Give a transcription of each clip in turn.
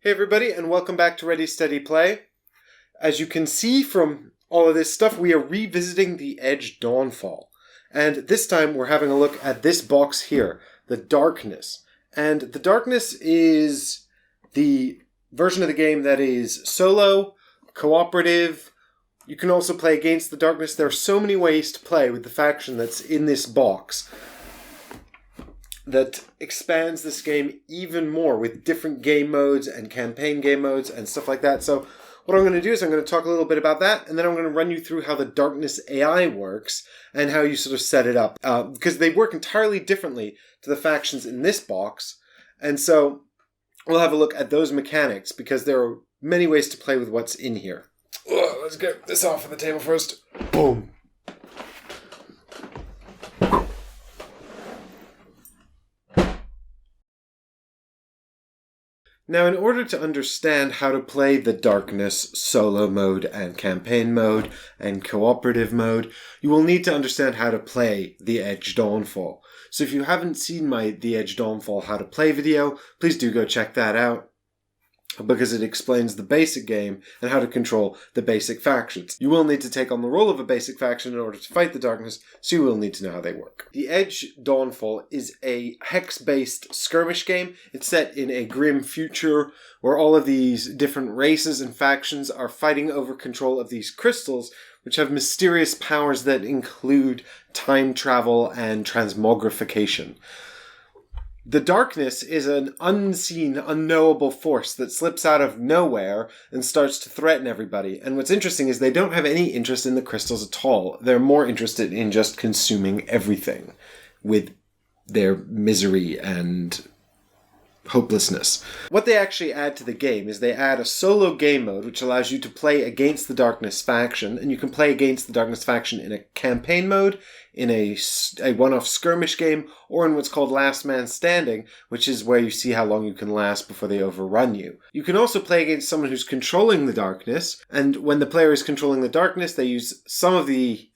Hey everybody, and welcome back to Ready Steady Play. As you can see from all of this stuff, we are revisiting the Edge Dawnfall. And this time we're having a look at this box here, the Darkness. And the Darkness is the version of the game that is solo, cooperative. You can also play against the Darkness. There are so many ways to play with the faction that's in this box that expands this game even more with different game modes and campaign game modes and stuff like that. So what I'm going to do is I'm going to talk a little bit about that, and then I'm going to run you through how the Darkness AI works and how you sort of set it up. Because they work entirely differently to the factions in this box. And so we'll have a look at those mechanics because there are many ways to play with what's in here. Let's get this off of the table first. Boom. Now, in order to understand how to play the Darkness solo mode and campaign mode and cooperative mode, you will need to understand how to play the Edge Dawnfall. So if you haven't seen my The Edge Dawnfall How to Play video, please do go check that out, because it explains the basic game and how to control the basic factions. You will need to take on the role of a basic faction in order to fight the Darkness, so you will need to know how they work. The Edge Dawnfall is a hex-based skirmish game. It's set in a grim future where all of these different races and factions are fighting over control of these crystals, which have mysterious powers that include time travel and transmogrification. The Darkness is an unseen, unknowable force that slips out of nowhere and starts to threaten everybody. And what's interesting is they don't have any interest in the crystals at all. They're more interested in just consuming everything with their misery and hopelessness. What they actually add to the game is they add a solo game mode which allows you to play against the Darkness faction, and you can play against the Darkness faction in a campaign mode, in a one-off skirmish game, or in what's called Last Man Standing, which is where you see how long you can last before they overrun you. You can also play against someone who's controlling the Darkness, and when the player is controlling the Darkness, they use some of the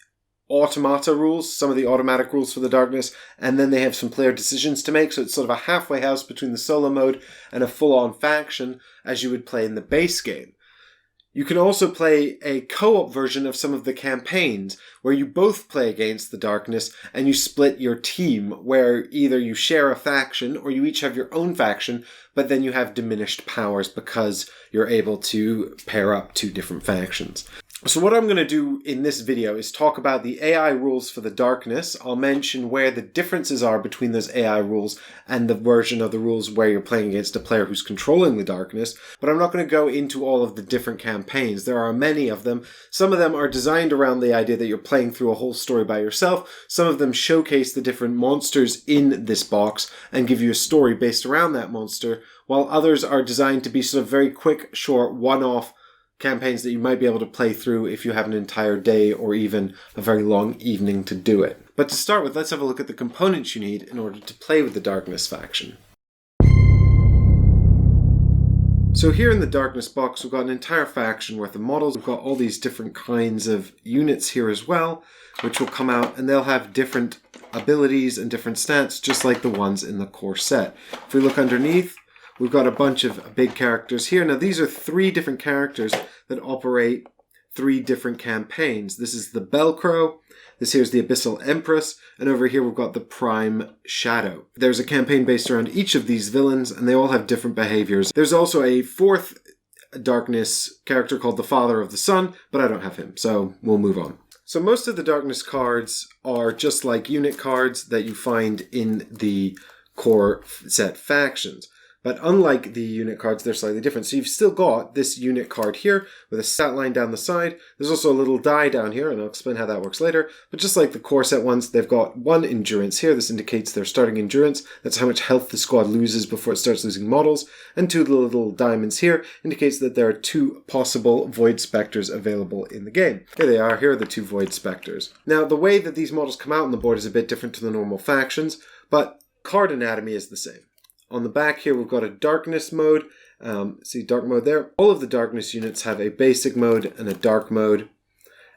automata rules, some of the automatic rules for the Darkness, and then they have some player decisions to make, so it's sort of a halfway house between the solo mode and a full-on faction as you would play in the base game. You can also play a co-op version of some of the campaigns where you both play against the Darkness and you split your team, where either you share a faction or you each have your own faction, but then you have diminished powers because you're able to pair up two different factions. So what I'm going to do in this video is talk about the AI rules for the Darkness. I'll mention where the differences are between those AI rules and the version of the rules where you're playing against a player who's controlling the Darkness, but I'm not going to go into all of the different campaigns. There are many of them. Some of them are designed around the idea that you're playing through a whole story by yourself. Some of them showcase the different monsters in this box and give you a story based around that monster, while others are designed to be sort of very quick, short, one-off campaigns that you might be able to play through if you have an entire day or even a very long evening to do it. But to start with, let's have a look at the components you need in order to play with the Darkness faction. So here in the Darkness box, we've got an entire faction worth of models. We've got all these different kinds of units here as well, which will come out, and they'll have different abilities and different stats, just like the ones in the core set. If we look underneath, we've got a bunch of big characters here. Now, these are three different characters that operate three different campaigns. This is the Bellcrow, this here's the Abyssal Empress, and over here we've got the Prime Shadow. There's a campaign based around each of these villains, and they all have different behaviors. There's also a fourth Darkness character called the Father of the Sun, but I don't have him, so we'll move on. So most of the Darkness cards are just like unit cards that you find in the core set factions. But unlike the unit cards, they're slightly different. So you've still got this unit card here with a stat line down the side. There's also a little die down here, and I'll explain how that works later. But just like the core set ones, they've got 1 endurance here. This indicates their starting endurance. That's how much health the squad loses before it starts losing models. And 2 little diamonds here indicates that there are 2 possible void specters available in the game. Here they are. Here are the 2 void specters. Now, the way that these models come out on the board is a bit different to the normal factions, but card anatomy is the same. On the back here, we've got a Darkness mode. See dark mode there. All of the Darkness units have a basic mode and a dark mode,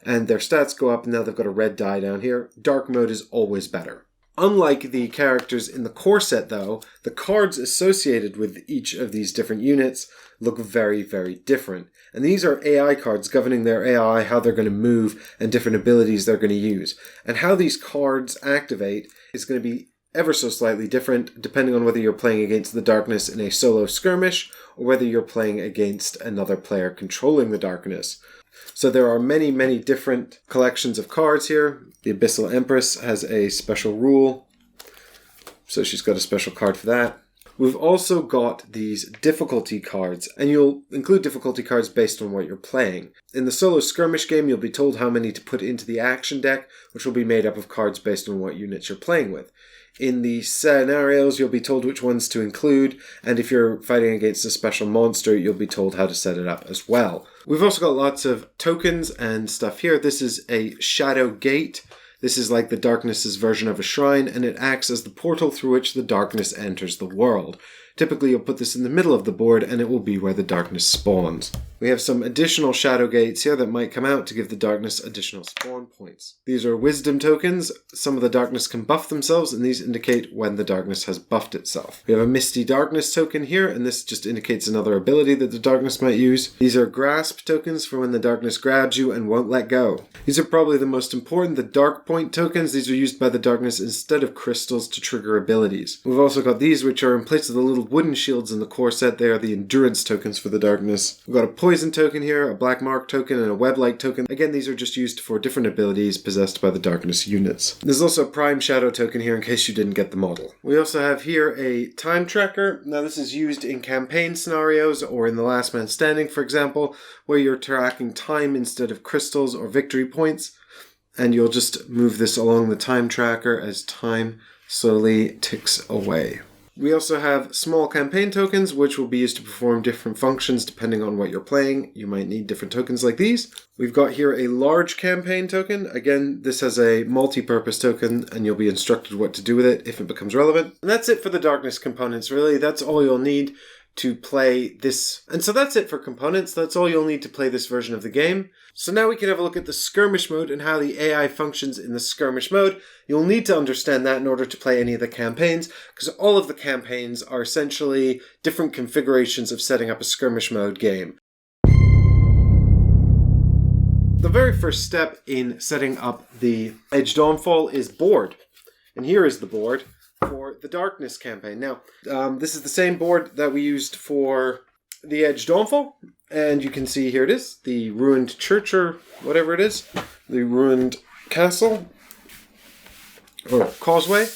and their stats go up, and now they've got a red die down here. Dark mode is always better. Unlike the characters in the core set, though, the cards associated with each of these different units look very, very different. And these are AI cards governing their AI, how they're going to move, and different abilities they're going to use. And how these cards activate is going to be ever so slightly different depending on whether you're playing against the darkness in a solo skirmish or whether you're playing against another player controlling the darkness. So there are many, many different collections of cards here. The Abyssal Empress has a special rule, so she's got a special card for that. We've also got these difficulty cards, and you'll include difficulty cards based on what you're playing. In the solo skirmish game, you'll be told how many to put into the action deck, which will be made up of cards based on what units you're playing with. In the scenarios, you'll be told which ones to include, and if you're fighting against a special monster, you'll be told how to set it up as well. We've also got lots of tokens and stuff here. This is a shadowgate. This is like the darkness's version of a shrine, and it acts as the portal through which the darkness enters the world. Typically, you'll put this in the middle of the board, and it will be where the darkness spawns. We have some additional shadow gates here that might come out to give the darkness additional spawn points. These are wisdom tokens. Some of the darkness can buff themselves, and these indicate when the darkness has buffed itself. We have a misty darkness token here, and this just indicates another ability that the darkness might use. These are grasp tokens for when the darkness grabs you and won't let go. These are probably the most important, the dark point tokens. These are used by the darkness instead of crystals to trigger abilities. We've also got these, which are in place of the little wooden shields in the core set. They are the endurance tokens for the darkness. We've got a poison token here, a black mark token, and a web-like token. Again, these are just used for different abilities possessed by the darkness units. There's also a prime shadow token here in case you didn't get the model. We also have here a time tracker. Now this is used in campaign scenarios or in the last man standing, for example, where you're tracking time instead of crystals or victory points. And you'll just move this along the time tracker as time slowly ticks away. We also have small campaign tokens, which will be used to perform different functions depending on what you're playing. You might need different tokens like these. We've got here a large campaign token. Again, this has a multi-purpose token, and you'll be instructed what to do with it if it becomes relevant. And that's it for the darkness components, really. That's all you'll need to play this. And so that's it for components. That's all you'll need to play this version of the game. So now we can have a look at the skirmish mode and how the AI functions in the skirmish mode. You'll need to understand that in order to play any of the campaigns, because all of the campaigns are essentially different configurations of setting up a skirmish mode game. The very first step in setting up the Edge Dawnfall is board. And here is the board for the Darkness campaign. Now, this is the same board that we used for the Edge Dawnfall, and you can see here it is, the ruined church or whatever it is, the ruined castle or causeway,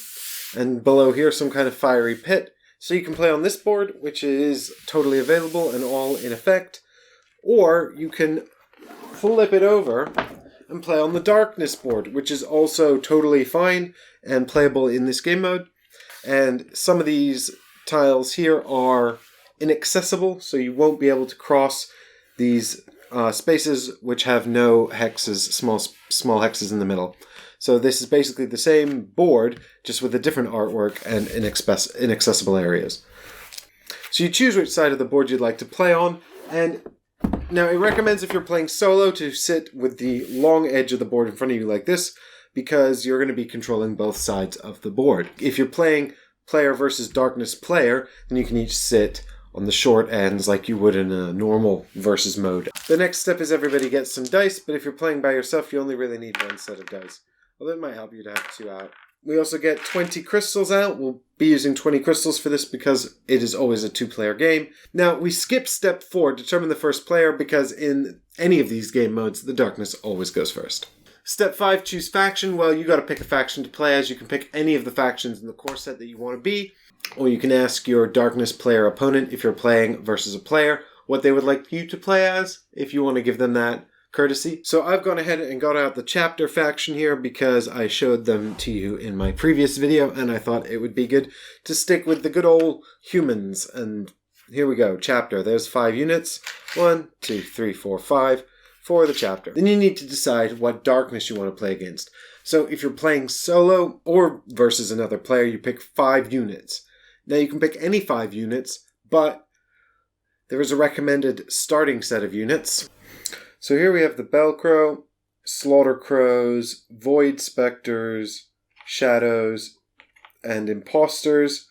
and below here some kind of fiery pit. So you can play on this board, which is totally available and all in effect, or you can flip it over and play on the Darkness board, which is also totally fine and playable in this game mode. And some of these tiles here are inaccessible, so you won't be able to cross these spaces which have no hexes, small hexes in the middle. So this is basically the same board, just with a different artwork and inaccessible areas. So you choose which side of the board you'd like to play on, and now it recommends if you're playing solo to sit with the long edge of the board in front of you like this, because you're going to be controlling both sides of the board. If you're playing player versus darkness player, then you can each sit on the short ends like you would in a normal versus mode. The next step is everybody gets some dice, but if you're playing by yourself, you only really need one set of dice. Although it might help you to have two out. We also get 20 crystals out. We'll be using 20 crystals for this because it is always a two-player game. Now, we skip step 4, determine the first player, because in any of these game modes, the darkness always goes first. Step 5, choose faction. Well, you got to pick a faction to play as. You can pick any of the factions in the core set that you want to be, or you can ask your darkness player opponent, if you're playing versus a player, what they would like you to play as, if you want to give them that courtesy. So I've gone ahead and got out the chapter faction here because I showed them to you in my previous video, and I thought it would be good to stick with the good old humans. And here we go, chapter. There's 5 units. 1, 2, 3, 4, 5 for the chapter. Then you need to decide what darkness you want to play against. So if you're playing solo or versus another player, you pick 5 units. Now you can pick any 5 units, but there is a recommended starting set of units. So here we have the Bellcrow, Slaughter Crows, Void Specters, Shadows, and Imposters.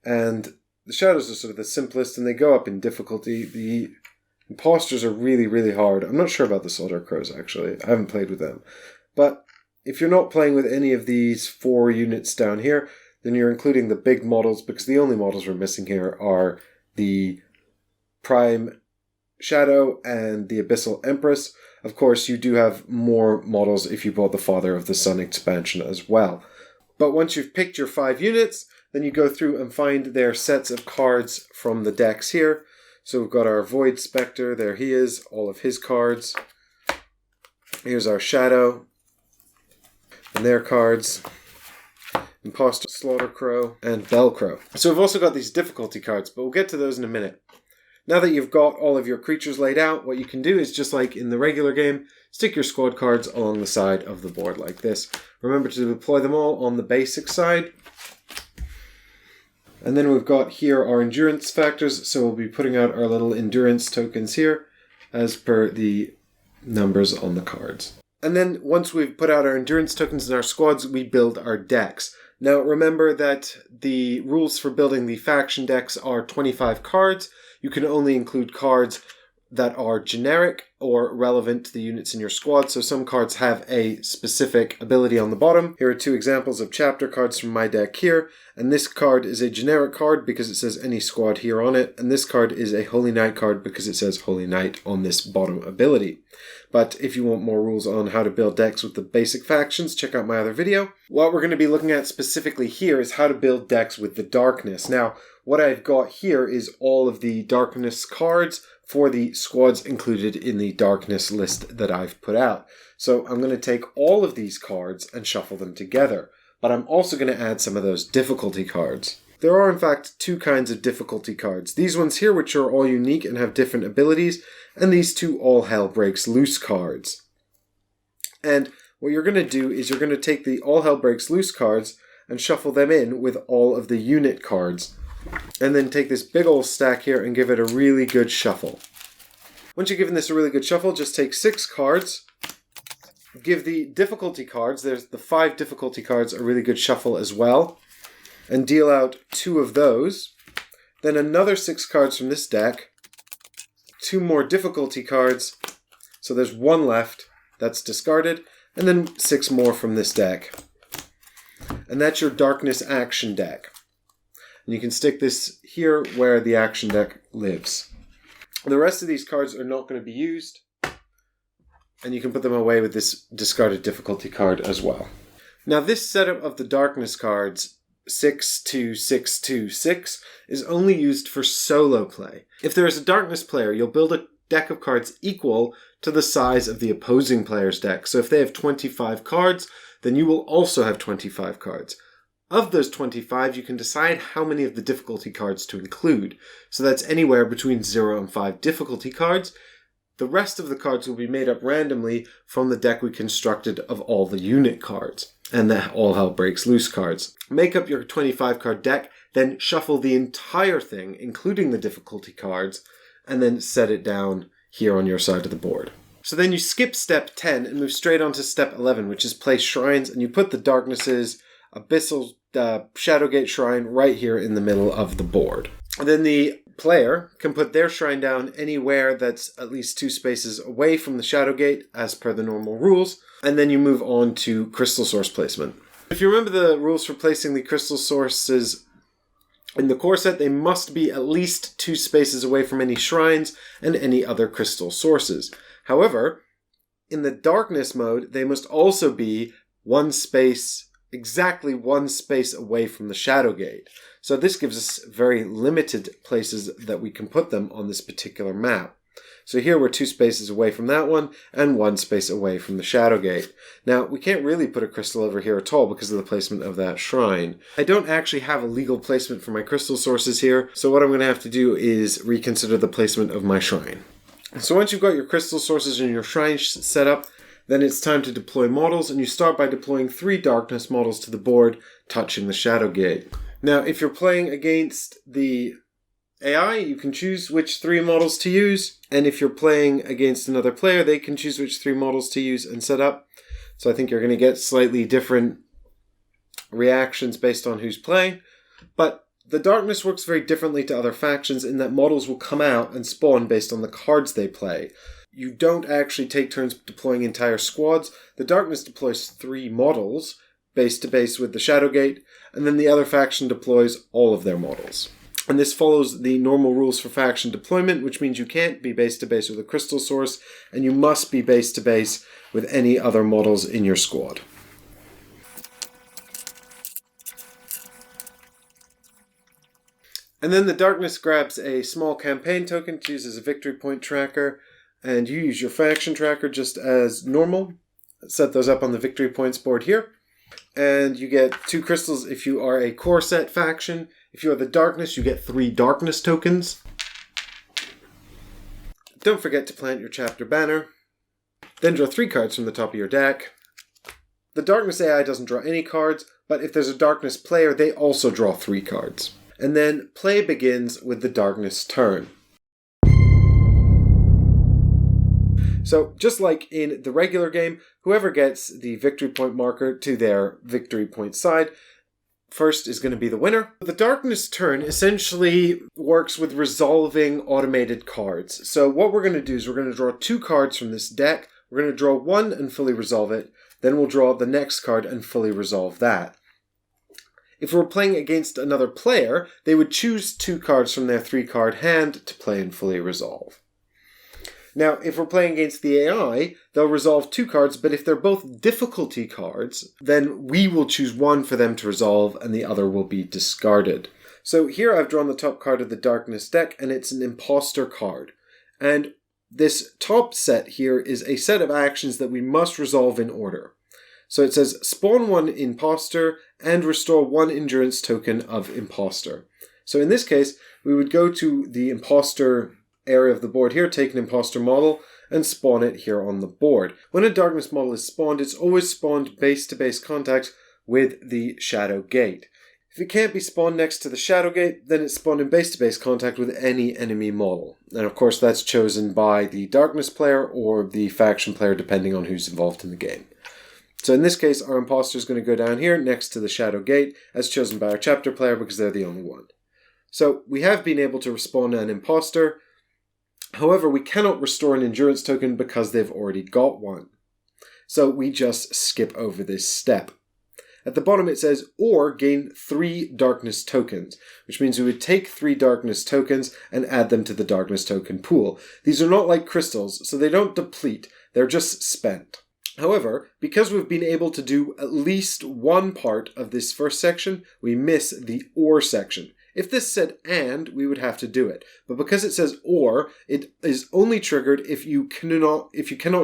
And the shadows are sort of the simplest, and they go up in difficulty. The imposters are really, really hard. I'm not sure about the soldier crows, actually. I haven't played with them. But if you're not playing with any of these 4 units down here, then you're including the big models, because the only models we're missing here are the Prime Shadow and the Abyssal Empress. Of course, you do have more models if you bought the Father of the Sun expansion as well. But once you've picked your 5 units, then you go through and find their sets of cards from the decks here. So we've got our Void Spectre, there he is, all of his cards. Here's our Shadow, and their cards. Imposter, Slaughter Crow, and Bell Crow. So we've also got these difficulty cards, but we'll get to those in a minute. Now that you've got all of your creatures laid out, what you can do is, just like in the regular game, stick your squad cards along the side of the board like this. Remember to deploy them all on the basic side. And then we've got here our endurance factors, so we'll be putting out our little endurance tokens here as per the numbers on the cards. And then once we've put out our endurance tokens in our squads, we build our decks. Now remember that the rules for building the faction decks are 25 cards. You can only include cards that are generic or relevant to the units in your squad. So some cards have a specific ability on the bottom. Here are 2 examples of chapter cards from my deck here. And this card is a generic card because it says any squad here on it. And this card is a Holy Knight card because it says Holy Knight on this bottom ability. But if you want more rules on how to build decks with the basic factions, check out my other video. What we're going to be looking at specifically here is how to build decks with the darkness. Now, what I've got here is all of the darkness cards for the squads included in the darkness list that I've put out. So I'm going to take all of these cards and shuffle them together. But I'm also going to add some of those difficulty cards. There are in fact 2 kinds of difficulty cards. These ones here, which are all unique and have different abilities, and these 2 all hell breaks loose cards. And what you're going to do is you're going to take the all hell breaks loose cards and shuffle them in with all of the unit cards. And then take this big old stack here and give it a really good shuffle. Once you've given this a really good shuffle, just take 6 cards. Give the difficulty cards, there's the 5 difficulty cards, a really good shuffle as well. And deal out 2 of those. Then another 6 cards from this deck. 2 more difficulty cards. So there's 1 left that's discarded. And then 6 more from this deck. And that's your darkness action deck. And you can stick this here where the action deck lives. The rest of these cards are not going to be used. And you can put them away with this discarded difficulty card as well. Now this setup of the darkness cards, 6-2-6-2-6, is only used for solo play. If there is a darkness player, you'll build a deck of cards equal to the size of the opposing player's deck. So if they have 25 cards, then you will also have 25 cards. Of those 25, you can decide how many of the difficulty cards to include. So that's anywhere between 0 and 5 difficulty cards. The rest of the cards will be made up randomly from the deck we constructed of all the unit cards and the all hell breaks loose cards. Make up your 25 card deck, then shuffle the entire thing, including the difficulty cards, and then set it down here on your side of the board. So then you skip step 10 and move straight on to step 11, which is place shrines, and you put the darknesses, abyssal, shadowgate shrine right here in the middle of the board. And then the player can put their shrine down anywhere that's at least 2 spaces away from the shadowgate as per the normal rules, and then you move on to crystal source placement. If you remember the rules for placing the crystal sources in the core set, they must be at least 2 spaces away from any shrines and any other crystal sources. However, in the darkness mode, they must also be exactly 1 space away from the shadowgate. So this gives us very limited places that we can put them on this particular map. So here we're 2 spaces away from that one and 1 space away from the shadowgate. Now, we can't really put a crystal over here at all because of the placement of that shrine. I don't actually have a legal placement for my crystal sources here, so what I'm going to have to do is reconsider the placement of my shrine. So once you've got your crystal sources and your shrine set up, then it's time to deploy models, and you start by deploying 3 darkness models to the board, touching the shadowgate. Now, if you're playing against the AI, you can choose which 3 models to use, and if you're playing against another player, they can choose which 3 models to use and set up. So I think you're going to get slightly different reactions based on who's playing, but The darkness works very differently to other factions in that models will come out and spawn based on the cards they play. You don't actually take turns deploying entire squads. The darkness deploys 3 models, base to base with the shadowgate, and then the other faction deploys all of their models. And this follows the normal rules for faction deployment, which means you can't be base to base with a crystal source, and you must be base to base with any other models in your squad. And then the darkness grabs a small campaign token to use as a victory point tracker, and you use your faction tracker just as normal. Set those up on the victory points board here. And you get 2 crystals if you are a core set faction. If you are the darkness, you get 3 darkness tokens. Don't forget to plant your chapter banner. Then draw 3 cards from the top of your deck. The darkness AI doesn't draw any cards, but if there's a darkness player, they also draw 3 cards. And then play begins with the darkness turn. So, just like in the regular game, whoever gets the victory point marker to their victory point side first is going to be the winner. The darkness turn essentially works with resolving automated cards. So what we're going to do is we're going to draw 2 cards from this deck. We're going to draw 1 and fully resolve it. Then we'll draw the next card and fully resolve that. If we're playing against another player, they would choose 2 cards from their 3-card hand to play and fully resolve. Now, if we're playing against the AI, they'll resolve 2 cards, but if they're both difficulty cards, then we will choose 1 for them to resolve and the other will be discarded. So here I've drawn the top card of the Darkness deck, and it's an imposter card. And this top set here is a set of actions that we must resolve in order. So it says spawn 1 imposter and restore 1 endurance token of imposter. So in this case, we would go to the imposter area of the board here, take an imposter model, and spawn it here on the board. When a darkness model is spawned, it's always spawned base-to-base contact with the shadowgate. If it can't be spawned next to the shadowgate, then it's spawned in base-to-base contact with any enemy model. And of course that's chosen by the darkness player or the faction player, depending on who's involved in the game. So in this case, our imposter is going to go down here next to the shadowgate, as chosen by our chapter player because they're the only one. So we have been able to respawn an imposter. However, we cannot restore an endurance token because they've already got one. So we just skip over this step. At the bottom it says, or gain 3 darkness tokens, which means we would take 3 darkness tokens and add them to the darkness token pool. These are not like crystals, so they don't deplete, they're just spent. However, because we've been able to do at least one part of this first section, we miss the or section. If this said and, we would have to do it. But because it says or, it is only triggered if you cannot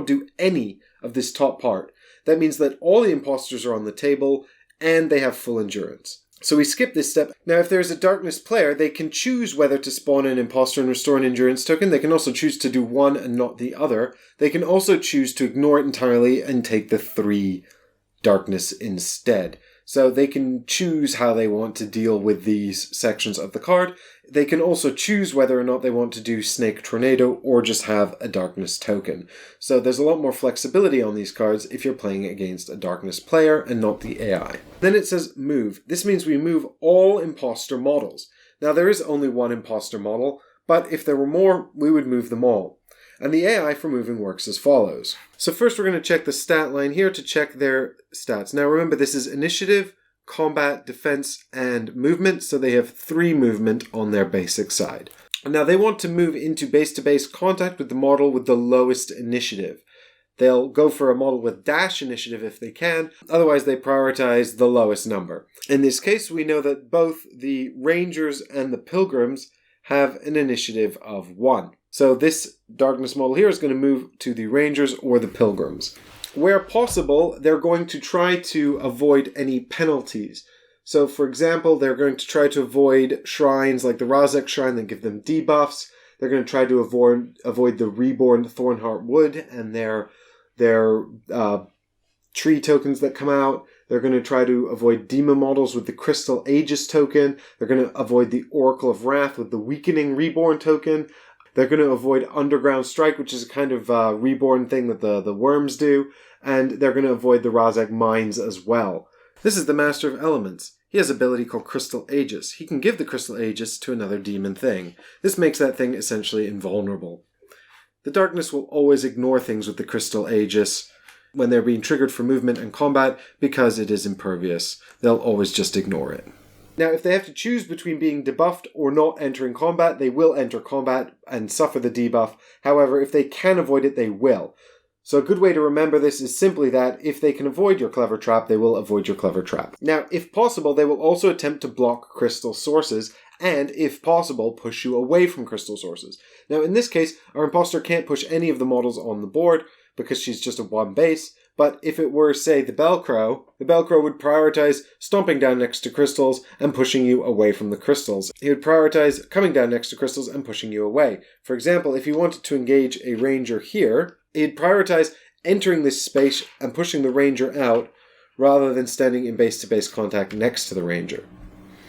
do any of this top part. That means that all the imposters are on the table and they have full endurance. So we skip this step. Now, if there's a darkness player, they can choose whether to spawn an imposter and restore an endurance token. They can also choose to do one and not the other. They can also choose to ignore it entirely and take the 3 darkness instead. So they can choose how they want to deal with these sections of the card. They can also choose whether or not they want to do Snake Tornado or just have a darkness token. So there's a lot more flexibility on these cards if you're playing against a darkness player and not the AI. Then it says move. This means we move all imposter models. Now there is only one imposter model, but if there were more, we would move them all. And the AI for moving works as follows. So first we're going to check the stat line here to check their stats. Now remember, this is initiative, combat, defense, and movement, so they have 3 movement on their basic side. Now they want to move into base-to-base contact with the model with the lowest initiative. They'll go for a model with dash initiative if they can, otherwise they prioritize the lowest number. In this case, we know that both the Rangers and the Pilgrims have an initiative of 1. So this darkness model here is going to move to the Rangers or the Pilgrims. Where possible, they're going to try to avoid any penalties. So for example, they're going to try to avoid shrines like the Razek shrine that give them debuffs. They're going to try to avoid the Reborn Thornheart Wood and their tree tokens that come out. They're going to try to avoid demon models with the Crystal Aegis token. They're going to avoid the Oracle of Wrath with the Weakening Reborn token. They're going to avoid Underground Strike, which is a kind of reborn thing that the worms do. And they're going to avoid the Razak Mines as well. This is the Master of Elements. He has an ability called Crystal Aegis. He can give the Crystal Aegis to another demon thing. This makes that thing essentially invulnerable. The darkness will always ignore things with the Crystal Aegis when they're being triggered for movement and combat because it is impervious. They'll always just ignore it. Now, if they have to choose between being debuffed or not entering combat, they will enter combat and suffer the debuff. However, if they can avoid it, they will. So a good way to remember this is simply that if they can avoid your Clever Trap, they will avoid your Clever Trap. Now, if possible, they will also attempt to block crystal sources and, if possible, push you away from crystal sources. Now, in this case, our imposter can't push any of the models on the board because she's just a one base. But if it were, say, the Bellcrow would prioritize stomping down next to crystals and pushing you away from the crystals. He would prioritize coming down next to crystals and pushing you away. For example, if you wanted to engage a ranger here, he'd prioritize entering this space and pushing the ranger out rather than standing in base-to-base contact next to the ranger.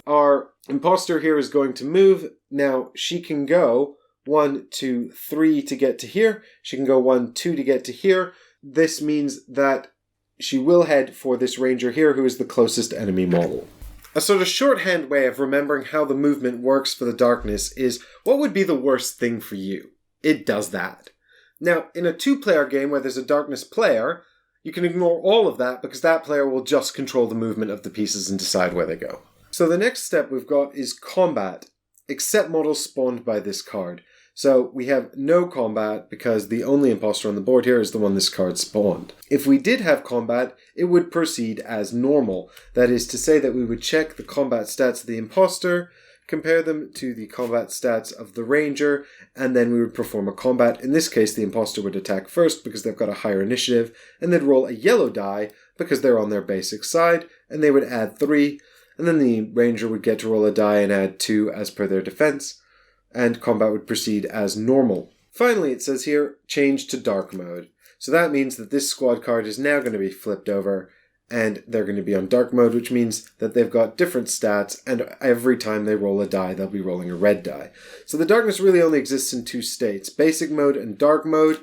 Our imposter here is going to move. Now, she can go 1, 2, 3 to get to here. She can go 1, 2 to get to here. This means that she will head for this ranger here, who is the closest enemy model. A sort of shorthand way of remembering how the movement works for the darkness is, what would be the worst thing for you? It does that. Now, in a 2-player game where there's a darkness player, you can ignore all of that because that player will just control the movement of the pieces and decide where they go. So the next step we've got is combat, except models spawned by this card. So we have no combat because the only imposter on the board here is the one this card spawned. If we did have combat, it would proceed as normal. That is to say that we would check the combat stats of the imposter, compare them to the combat stats of the ranger, and then we would perform a combat. In this case, the imposter would attack first because they've got a higher initiative, and they'd roll a yellow die because they're on their basic side, and they would add 3, and then the ranger would get to roll a die and add 2 as per their defense, and combat would proceed as normal. Finally, it says here, change to dark mode. So that means that this squad card is now going to be flipped over, and they're going to be on dark mode, which means that they've got different stats, and every time they roll a die, they'll be rolling a red die. So the darkness really only exists in 2 states, basic mode and dark mode.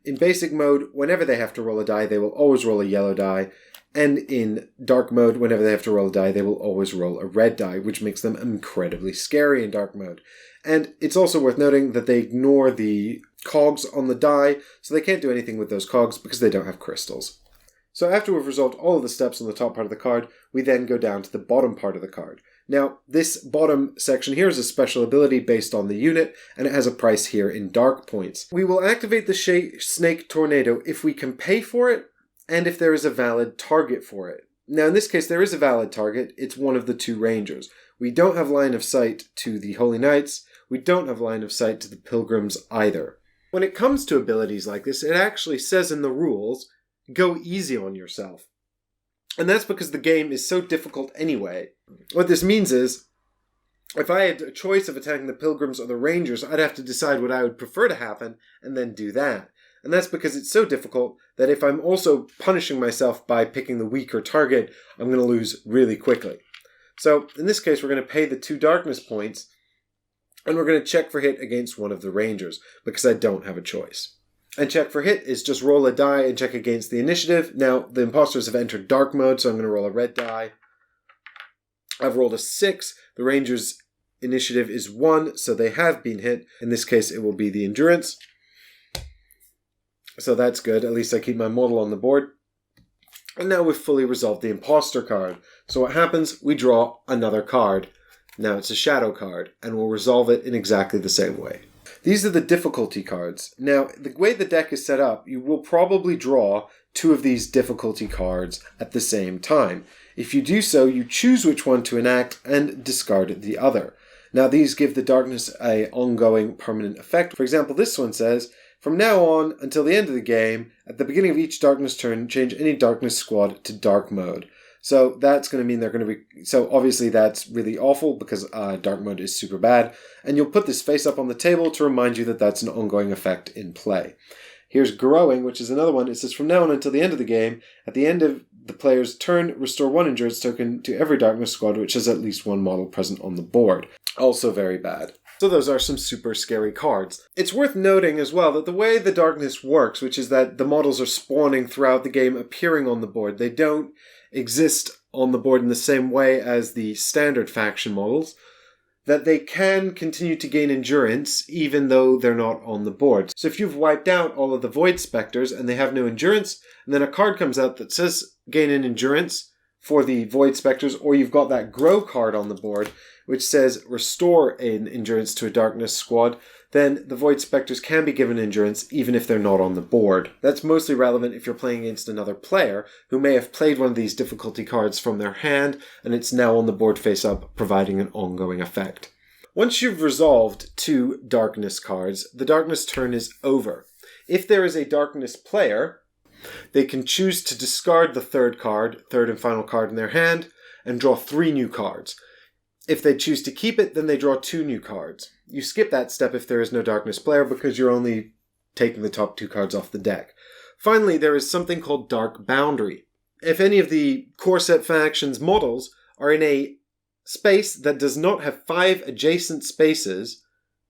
In basic mode, whenever they have to roll a die, they will always roll a yellow die, and in dark mode, whenever they have to roll a die, they will always roll a red die, which makes them incredibly scary in dark mode. And it's also worth noting that they ignore the cogs on the die, so they can't do anything with those cogs because they don't have crystals. So after we've resolved all of the steps on the top part of the card, we then go down to the bottom part of the card. Now, this bottom section here is a special ability based on the unit, and it has a price here in dark points. We will activate the Snake Tornado if we can pay for it, and if there is a valid target for it. Now, in this case, there is a valid target. It's one of the 2 rangers. We don't have line of sight to the Holy Knights. We don't have line of sight to the Pilgrims either. When it comes to abilities like this, it actually says in the rules, go easy on yourself. And that's because the game is so difficult anyway. What this means is, if I had a choice of attacking the Pilgrims or the Rangers, I'd have to decide what I would prefer to happen and then do that. And that's because it's so difficult that if I'm also punishing myself by picking the weaker target, I'm going to lose really quickly. So in this case, we're going to pay the 2 darkness points, and we're going to check for hit against one of the Rangers, because I don't have a choice. And check for hit is just roll a die and check against the initiative. Now, the imposters have entered dark mode, so I'm going to roll a red die. I've rolled a 6. The Rangers' initiative is 1, so they have been hit. In this case, it will be the endurance. So that's good. At least I keep my model on the board. And now we've fully resolved the imposter card. So what happens? We draw another card. Now it's a shadow card, and we'll resolve it in exactly the same way. These are the difficulty cards. Now, the way the deck is set up, you will probably draw 2 of these difficulty cards at the same time. If you do so, you choose which one to enact and discard the other. Now, these give the darkness an ongoing permanent effect. For example, this one says, from now on until the end of the game, at the beginning of each darkness turn, change any darkness squad to dark mode. So that's going to mean they're going to be... So obviously that's really awful because dark mode is super bad. And you'll put this face up on the table to remind you that that's an ongoing effect in play. Here's growing, which is another one. It says from now on until the end of the game, at the end of the player's turn, restore 1 endurance token to every darkness squad which has at least 1 model present on the board. Also very bad. So those are some super scary cards. It's worth noting as well that the way the darkness works, which is that the models are spawning throughout the game, appearing on the board, they don't exist on the board in the same way as the standard faction models, that they can continue to gain endurance even though they're not on the board. So if you've wiped out all of the void specters and they have no endurance, and then a card comes out that says gain an endurance for the void specters, or you've got that grow card on the board which says restore an endurance to a darkness squad, then the void specters can be given endurance even if they're not on the board. That's mostly relevant if you're playing against another player who may have played one of these difficulty cards from their hand and it's now on the board face up, providing an ongoing effect. Once you've resolved 2 darkness cards, the darkness turn is over. If there is a darkness player, they can choose to discard the third and final card in their hand, and draw 3 new cards. If they choose to keep it, then they draw 2 new cards. You skip that step if there is no darkness player because you're only taking the top 2 cards off the deck. Finally, there is something called Dark Boundary. If any of the core set factions models are in a space that does not have 5 adjacent spaces,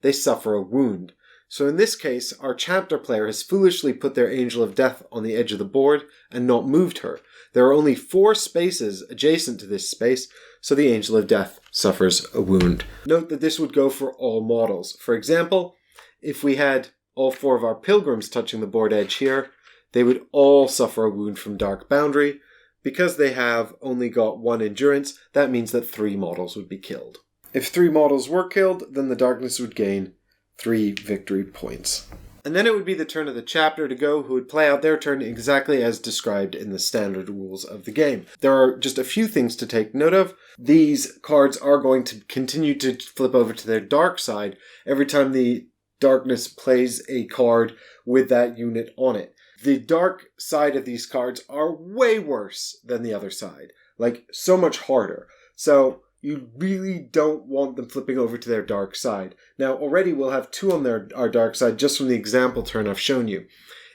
they suffer a wound. So in this case, our chapter player has foolishly put their Angel of Death on the edge of the board and not moved her. There are only 4 spaces adjacent to this space, so the Angel of Death suffers a wound. Note that this would go for all models. For example, if we had all 4 of our pilgrims touching the board edge here, they would all suffer a wound from Dark Boundary. Because they have only got 1 endurance, that means that 3 models would be killed. If 3 models were killed, then the darkness would gain 3 victory points. And then it would be the turn of the chapter to go, who would play out their turn exactly as described in the standard rules of the game. There are just a few things to take note of. These cards are going to continue to flip over to their dark side every time the darkness plays a card with that unit on it. The dark side of these cards are way worse than the other side. Like, so much harder. So you really don't want them flipping over to their dark side. Now, already we'll have 2 on our dark side just from the example turn I've shown you.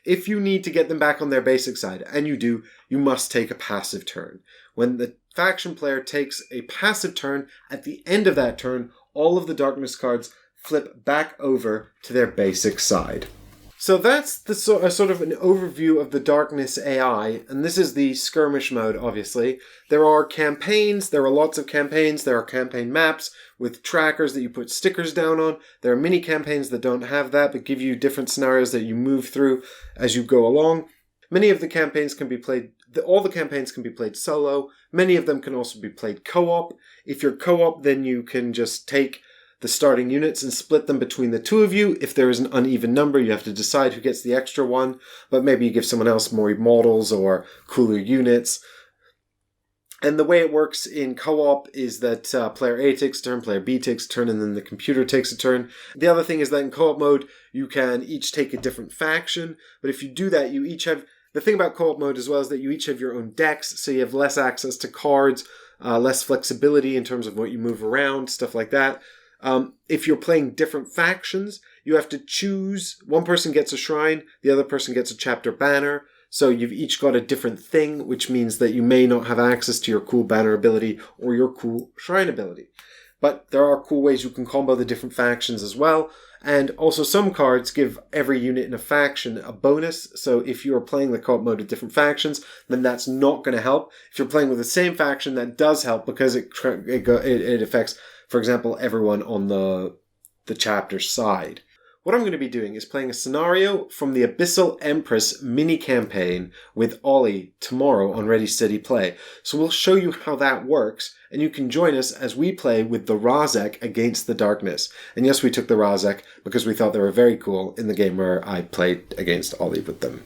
If you need to get them back on their basic side, and you do, you must take a passive turn. When the faction player takes a passive turn, at the end of that turn, all of the darkness cards flip back over to their basic side. So that's the sort of an overview of the Darkness AI, and this is the skirmish mode, obviously. There are campaigns, there are lots of campaigns, there are campaign maps with trackers that you put stickers down on. There are mini campaigns that don't have that, but give you different scenarios that you move through as you go along. Many of the campaigns can be played, all the campaigns can be played solo. Many of them can also be played co-op. If you're co-op, then you can just take the starting units and split them between the 2 of you. If there is an uneven number, you have to decide who gets the extra one, but maybe you give someone else more models or cooler units. And the way it works in co-op is that player A takes a turn, player B takes a turn, and then the computer takes a turn. The other thing is that in co-op mode, you can each take a different faction, but if you do that, you each have... The thing about co-op mode as well is that you each have your own decks, so you have less access to cards, less flexibility in terms of what you move around, stuff like that. If you're playing different factions, you have to choose. One person gets a shrine, the other person gets a chapter banner. So you've each got a different thing, which means that you may not have access to your cool banner ability or your cool shrine ability. But there are cool ways you can combo the different factions as well. And also some cards give every unit in a faction a bonus. So if you're playing the co-op mode with different factions, then that's not going to help. If you're playing with the same faction, that does help because it affects, for example, everyone on the chapter side. What I'm going to be doing is playing a scenario from the Abyssal Empress mini-campaign with Ollie tomorrow on Ready Steady Play. So we'll show you how that works, and you can join us as we play with the Razek against the Darkness. And yes, we took the Razek because we thought they were very cool in the game where I played against Ollie with them.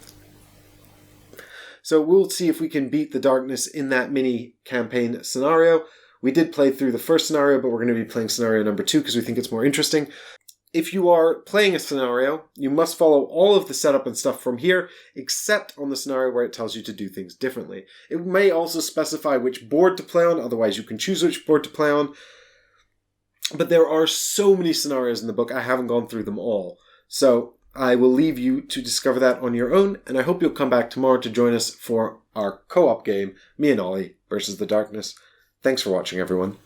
So we'll see if we can beat the Darkness in that mini-campaign scenario. We did play through the first scenario, but we're going to be playing scenario number 2 because we think it's more interesting. If you are playing a scenario, you must follow all of the setup and stuff from here, except on the scenario where it tells you to do things differently. It may also specify which board to play on, otherwise you can choose which board to play on. But there are so many scenarios in the book, I haven't gone through them all. So I will leave you to discover that on your own, and I hope you'll come back tomorrow to join us for our co-op game, me and Ollie versus the Darkness. Thanks for watching, everyone.